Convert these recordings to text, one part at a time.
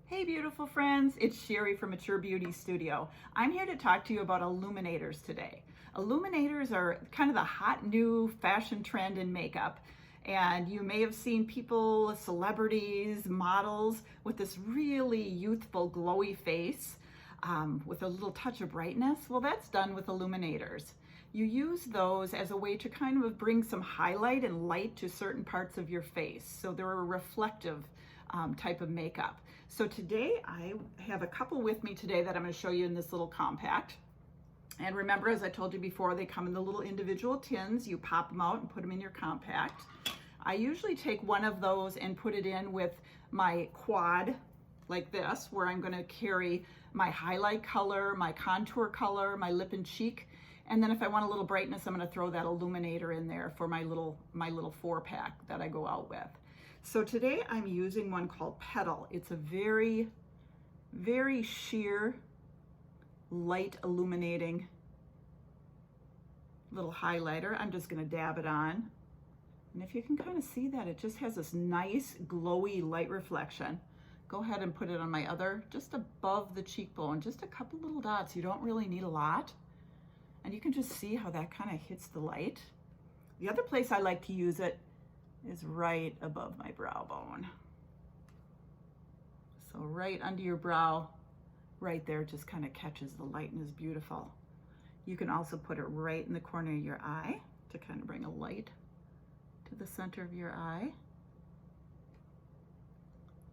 Hey beautiful friends, it's Sherry from Maskcara Beauty Studio. I'm here to talk to you about illuminators today. Illuminators are kind of the hot new fashion trend in makeup, and you may have seen people, celebrities, models with this really youthful glowy face with a little touch of brightness. Well, that's done with illuminators. You use those as a way to kind of bring some highlight and light to certain parts of your face. So they're a reflective type of makeup. So today I have a couple with me today that I'm going to show you in this little compact. And remember, as I told you before, they come in the little individual tins. You pop them out and put them in your compact. I usually take one of those and put it in with my quad like this, where I'm going to carry my highlight color, my contour color, my lip and cheek. And then if I want a little brightness, I'm going to throw that illuminator in there for my little 4-pack that I go out with. So today I'm using one called Petal. It's a very, very sheer, light illuminating little highlighter. I'm just going to dab it on. And if you can kind of see that, it just has this nice glowy light reflection. Go ahead and put it on my other, just above the cheekbone, just a couple little dots. You don't really need a lot. And you can just see how that kind of hits the light. The other place I like to use it is right above my brow bone. So right under your brow, right there, just kind of catches the light and is beautiful. You can also put it right in the corner of your eye to kind of bring a light to the center of your eye.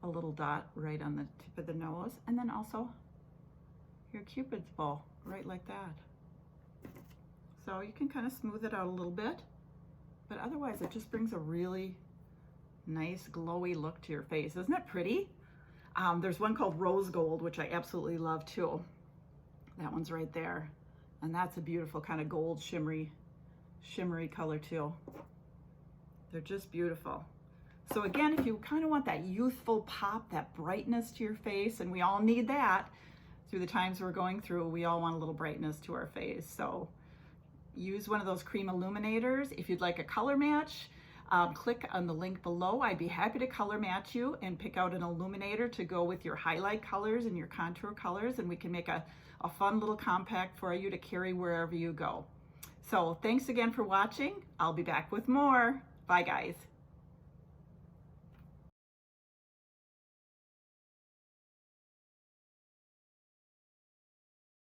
A little dot right on the tip of the nose, and then also your Cupid's bow, right like that. So you can kind of smooth it out a little bit, but otherwise it just brings a really nice glowy look to your face. Isn't it pretty? There's one called Rose Gold, which I absolutely love too. That one's right there. And that's a beautiful kind of gold shimmery color too. They're just beautiful. So again, if you kind of want that youthful pop, that brightness to your face, and we all need that through the times we're going through, we all want a little brightness to our face. So use one of those cream illuminators. If you'd like a color match, click on the link below. I'd be happy to color match you and pick out an illuminator to go with your highlight colors and your contour colors, and we can make a fun little compact for you to carry wherever you go. So thanks again for watching. I'll be back with more. Bye guys.